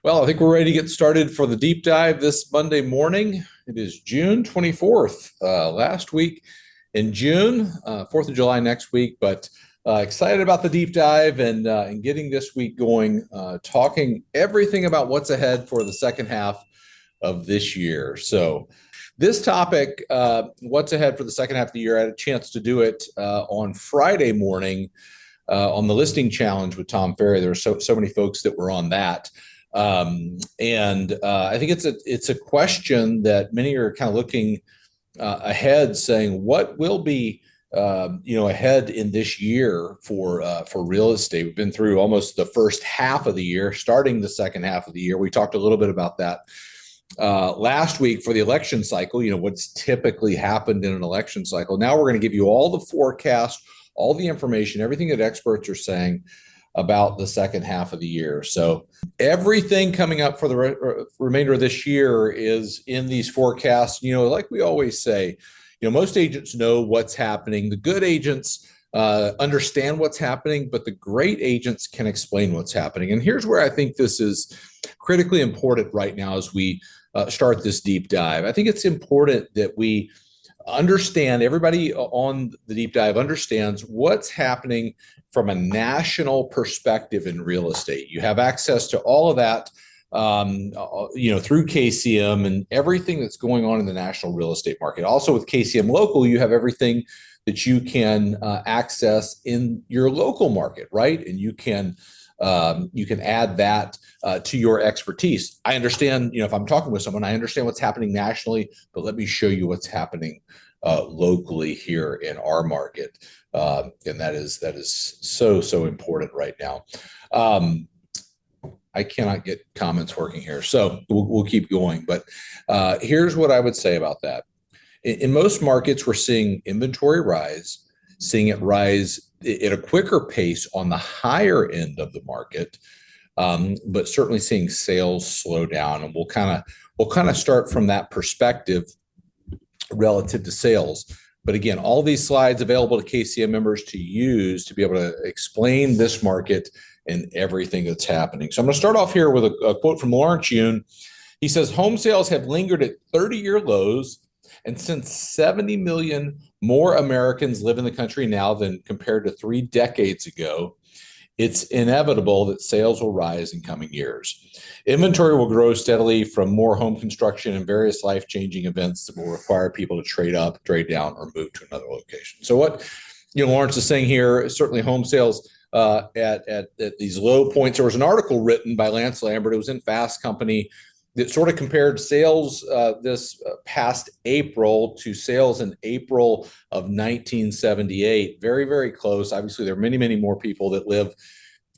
Well, I think we're ready to get started for the deep dive this Monday morning. It is June 24th, last week in June, 4th of July next week, but excited about the deep dive and getting this week going, talking everything about what's ahead for the second half of this year. So, this topic, what's ahead for the second half of the year, I had a chance to do it on Friday morning on the listing challenge with Tom Ferry. There were so many folks that were on that. And I think it's a question that many are kind of looking ahead, saying what will be ahead in this year for real estate. We've been through almost the first half of the year, starting the second half of the year. We talked a little bit about that last week for the election cycle. What's typically happened in an election cycle. Now we're going to give you all the forecast, all the information, everything that experts are saying about the second half of the year. So everything coming up for the remainder of this year is in these forecasts. Like we always say, most agents know what's happening. The good agents understand what's happening, but the great agents can explain what's happening. And here's where I think this is critically important right now as we start this deep dive. I think it's important that we understand, everybody on the deep dive understands what's happening from a national perspective in real estate. You have access to all of that, through KCM and everything that's going on in the national real estate market. Also with KCM Local, you have everything that you can access in your local market, right? And you can add that to your expertise. I understand, if I'm talking with someone, I understand what's happening nationally, but let me show you what's happening locally here in our market. And that is so important right now. I cannot get comments working here, so we'll keep going. But here's what I would say about that. In most markets, we're seeing inventory rise, seeing it rise at a quicker pace on the higher end of the market, but certainly seeing sales slow down. And we'll kind of start from that perspective relative to sales. But again, all these slides available to KCM members to use to be able to explain this market and everything that's happening. So I'm going to start off here with a quote from Lawrence Yun. He says, home sales have lingered at 30-year lows, and since 70 million more Americans live in the country now than compared to 3 decades ago, it's inevitable that sales will rise in coming years. Inventory will grow steadily from more home construction and various life-changing events that will require people to trade up, trade down, or move to another location. So what Lawrence is saying here is certainly home sales at these low points. There was an article written by Lance Lambert. It was in Fast Company that sort of compared sales this past April to sales in April of 1978. Very, very close. Obviously, there are many, many more people that live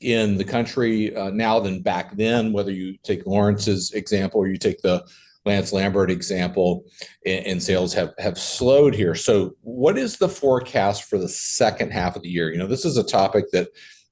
in the country now than back then, whether you take Lawrence's example or you take the Lance Lambert example, and sales have slowed here. So what is the forecast for the second half of the year? This is a topic that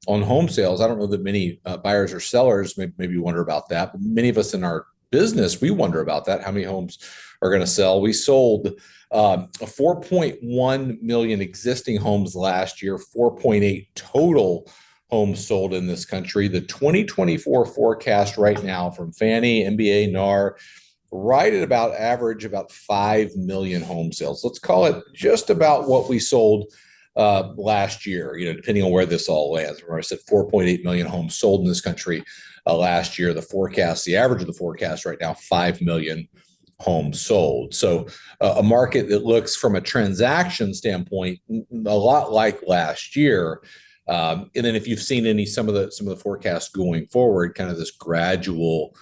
on home sales, I don't know that many buyers or sellers maybe wonder about that, but many of us in our business, we wonder about that. How many homes are going to sell? We sold 4.1 million existing homes last year, 4.8 total homes sold in this country. The 2024 forecast right now from Fannie, MBA, NAR, right at about average about 5 million home sales. Let's call it just about what we sold last year, depending on where this all lands. Remember I said 4.8 million homes sold in this country last year. The average of the forecast right now, 5 million homes sold. So a market that looks from a transaction standpoint a lot like last year. And then if you've seen some of the forecasts going forward, kind of this gradual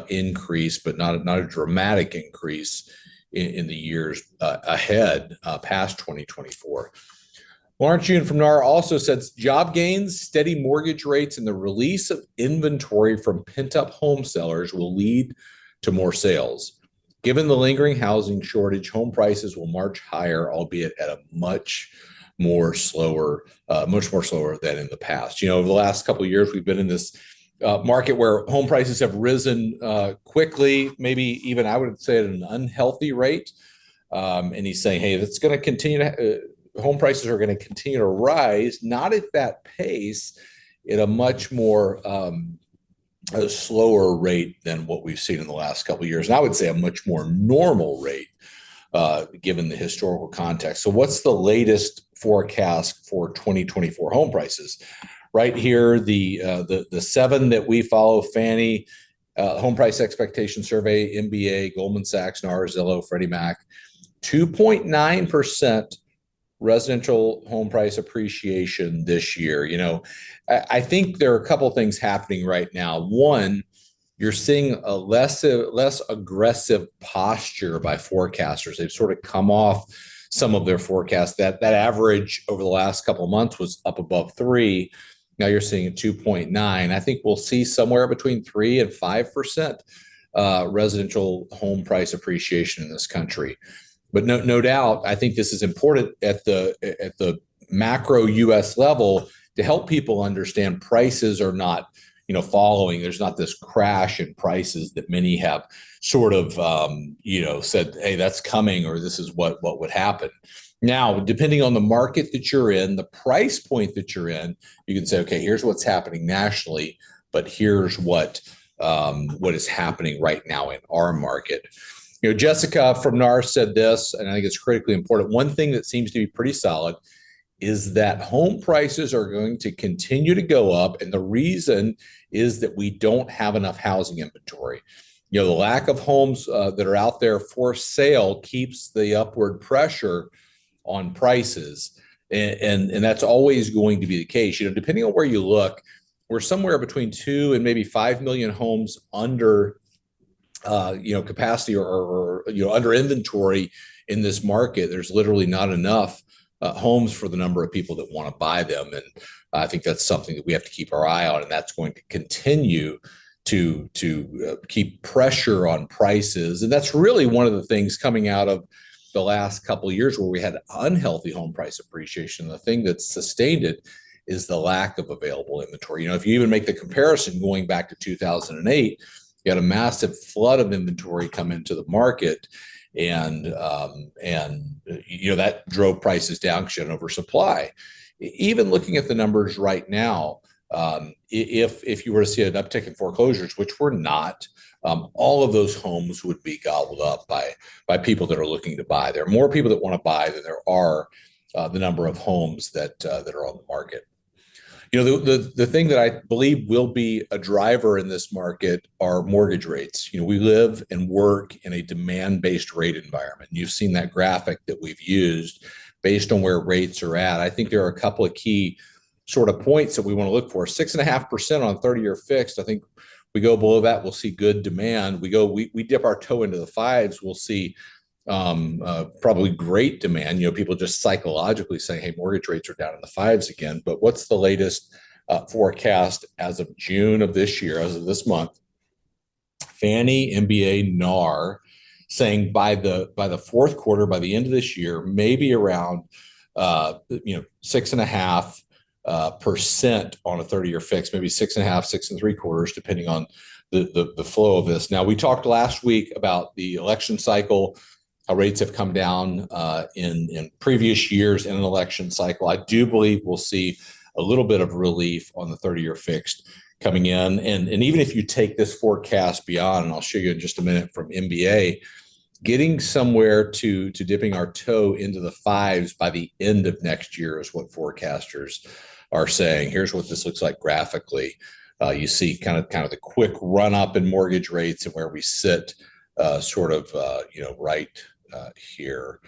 increase, but not a dramatic increase in the years ahead past 2024. Lawrence Yun from NAR also says job gains, steady mortgage rates, and the release of inventory from pent-up home sellers will lead to more sales. Given the lingering housing shortage, home prices will march higher, albeit at a much more slower than in the past. Over the last couple of years, we've been in this market where home prices have risen quickly, maybe even I would say at an unhealthy rate. And he's saying, hey, that's going to continue home prices are going to continue to rise, not at that pace, at a much more a slower rate than what we've seen in the last couple of years. And I would say a much more normal rate, given the historical context. So what's the latest forecast for 2024 home prices? Right here, the seven that we follow: Fannie Home Price Expectation Survey, MBA, Goldman Sachs, NAR, Zillow, Freddie Mac. 2.9% residential home price appreciation this year. I think there are a couple of things happening right now. One, you're seeing a less aggressive posture by forecasters. They've sort of come off some of their forecasts. That average over the last couple of months was up above 3. Now you're seeing a 2.9. I think we'll see somewhere between 3 and 5% residential home price appreciation in this country. But no doubt, I think this is important at the macro U.S. level to help people understand prices are not, following. There's not this crash in prices that many have sort of, said, hey, that's coming, or this is what would happen. Now, depending on the market that you're in, the price point that you're in, you can say, okay, here's what's happening nationally, but here's what is happening right now in our market. Jessica from NAR said this, and I think it's critically important. One thing that seems to be pretty solid is that home prices are going to continue to go up. And the reason is that we don't have enough housing inventory. The lack of homes that are out there for sale keeps the upward pressure on prices. And that's always going to be the case. Depending on where you look, we're somewhere between 2 and maybe 5 million homes under capacity or under inventory in this market. There's literally not enough homes for the number of people that want to buy them. And I think that's something that we have to keep our eye on, and that's going to continue to keep pressure on prices. And that's really one of the things coming out of the last couple of years where we had unhealthy home price appreciation. The thing that sustained it is the lack of available inventory. If you even make the comparison going back to 2008, you had a massive flood of inventory come into the market, and that drove prices down because you had an oversupply. Even looking at the numbers right now, if you were to see an uptick in foreclosures, which we're not, all of those homes would be gobbled up by people that are looking to buy. There are more people that want to buy than there are the number of homes that are on the market. The thing that I believe will be a driver in this market are mortgage rates. We live and work in a demand-based rate environment. You've seen that graphic that we've used based on where rates are at. I think there are a couple of key sort of points that we want to look for. 6.5% on 30-year fixed. I think we go below that, we'll see good demand. We dip our toe into the 5s, we'll see probably great demand. People just psychologically saying, hey, mortgage rates are down in the 5s again. But what's the latest forecast as of June of this year, as of this month? Fannie, MBA, NAR saying by the fourth quarter, by the end of this year, maybe around 6.5% on a 30-year fix, maybe 6.5, 6.75, depending on the flow of this. Now, we talked last week about the election cycle, how rates have come down in previous years in an election cycle. I do believe we'll see a little bit of relief on the 30-year fixed coming in. And even if you take this forecast beyond, and I'll show you in just a minute from MBA, getting somewhere to dipping our toe into the 5s by the end of next year is what forecasters are saying. Here's what this looks like graphically. You see kind of the quick run up in mortgage rates and where we sit right here,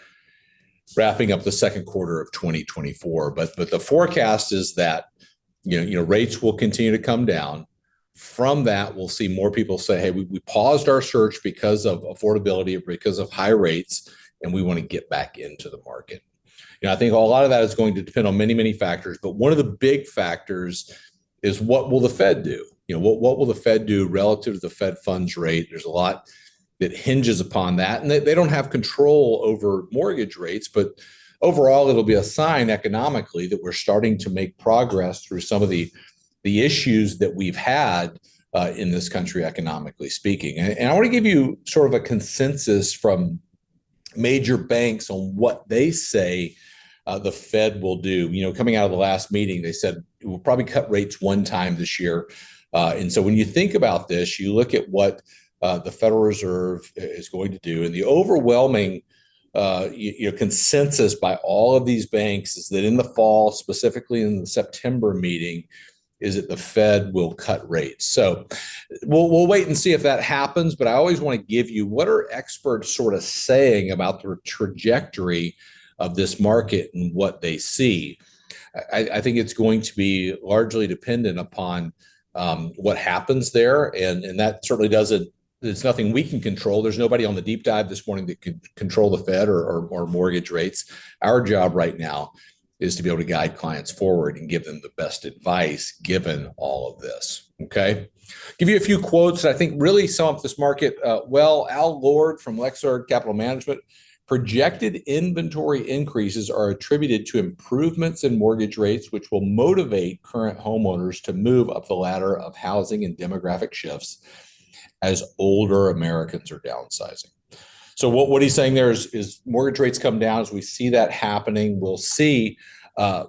wrapping up the second quarter of 2024. But the forecast is that rates will continue to come down. From that, we'll see more people say, hey, we paused our search because of affordability, because of high rates, and we want to get back into the market. I think a lot of that is going to depend on many, many factors. But one of the big factors is, what will the Fed do? What will the Fed do relative to the Fed funds rate? There's a lot that hinges upon that. And they don't have control over mortgage rates, but overall, it'll be a sign economically that we're starting to make progress through some of the issues that we've had in this country, economically speaking. And I want to give you sort of a consensus from major banks on what they say the Fed will do. Coming out of the last meeting, they said we'll probably cut rates one time this year. And so when you think about this, you look at what the Federal Reserve is going to do, and the overwhelming consensus by all of these banks is that in the fall, specifically in the September meeting, is that the Fed will cut rates. So we'll wait and see if that happens. But I always want to give you what are experts sort of saying about the trajectory of this market and what they see. I think it's going to be largely dependent upon what happens there, and that certainly doesn't. There's nothing we can control. There's nobody on the deep dive this morning that could control the Fed or mortgage rates. Our job right now is to be able to guide clients forward and give them the best advice given all of this. Okay. Give you a few quotes that I think really sum up this market well. Al Lord from Lexard Capital Management: projected inventory increases are attributed to improvements in mortgage rates, which will motivate current homeowners to move up the ladder of housing and demographic shifts as older Americans are downsizing. So what he's saying there is mortgage rates come down. As we see that happening, we'll see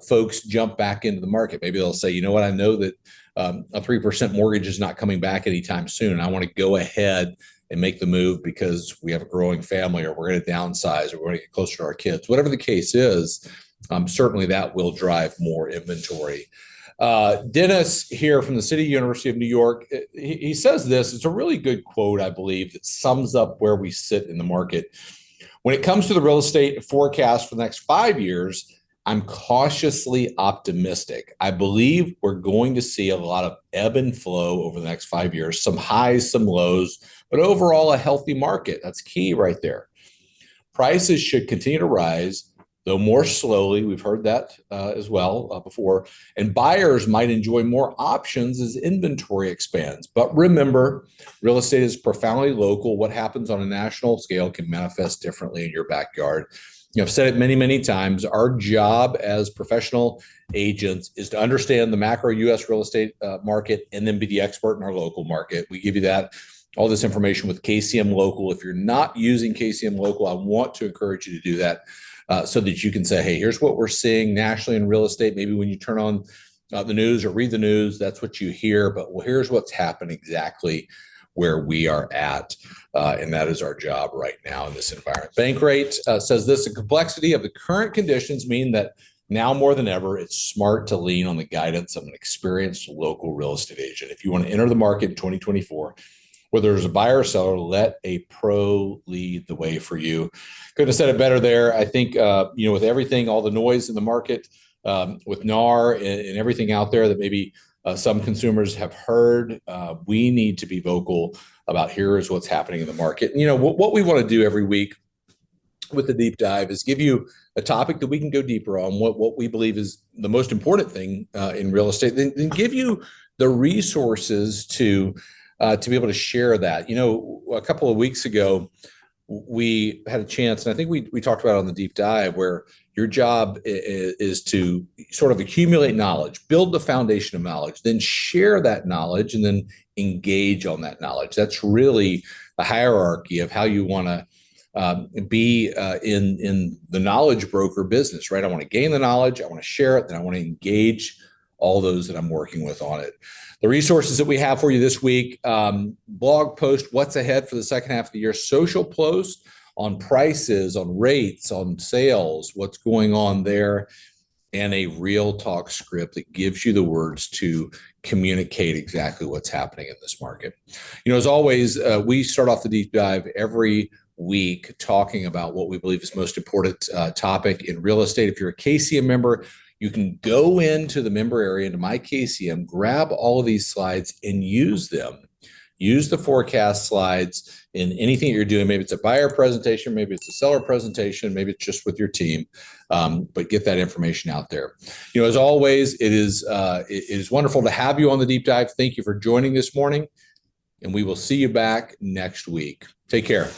folks jump back into the market. Maybe they'll say, you know what, I know that a 3% mortgage is not coming back anytime soon. I want to go ahead and make the move because we have a growing family, or we're going to downsize, or we're going to get closer to our kids. Whatever the case is, certainly that will drive more inventory. Dennis here from the City University of New York, he says this. It's a really good quote, I believe, that sums up where we sit in the market. When it comes to the real estate forecast for the next 5 years, I'm cautiously optimistic. I believe we're going to see a lot of ebb and flow over the next 5 years, some highs, some lows, but overall a healthy market. That's key right there. Prices should continue to rise, though more slowly. We've heard that as well before. And buyers might enjoy more options as inventory expands. But remember, real estate is profoundly local. What happens on a national scale can manifest differently in your backyard. I've said it many, many times. Our job as professional agents is to understand the macro U.S. real estate market and then be the expert in our local market. We give you all this information with KCM Local. If you're not using KCM Local, I want to encourage you to do that. So that you can say, hey, here's what we're seeing nationally in real estate. Maybe when you turn on the news or read the news, that's what you hear. But well, here's what's happening exactly where we are at. And that is our job right now in this environment. Bankrate says this: the complexity of the current conditions mean that now more than ever, it's smart to lean on the guidance of an experienced local real estate agent. If you want to enter the market in 2024, whether there's a buyer or seller, let a pro lead the way for you. Couldn't have said it better there. I think, with everything, all the noise in the market, with NAR and everything out there that maybe some consumers have heard, we need to be vocal about here is what's happening in the market. And, what we want to do every week with the deep dive is give you a topic that we can go deeper on, what we believe is the most important thing in real estate, then give you the resources to be able to share that. A couple of weeks ago, we had a chance, and I think we talked about it on the deep dive, where your job is to sort of accumulate knowledge, build the foundation of knowledge, then share that knowledge, and then engage on that knowledge. That's really the hierarchy of how you want to be in the knowledge broker business, right? I want to gain the knowledge, I want to share it, then I want to engage all those that I'm working with on it. The resources that we have for you this week: blog post, what's ahead for the second half of the year, social post on prices, on rates, on sales, what's going on there, and a real talk script that gives you the words to communicate exactly what's happening in this market. As always, we start off the deep dive every week talking about what we believe is the most important topic in real estate. If you're a KCM member, you can go into the member area, into My KCM, grab all of these slides and use them. Use the forecast slides in anything you're doing. Maybe it's a buyer presentation, maybe it's a seller presentation, maybe it's just with your team, but get that information out there. As always, it is wonderful to have you on the deep dive. Thank you for joining this morning, and we will see you back next week. Take care.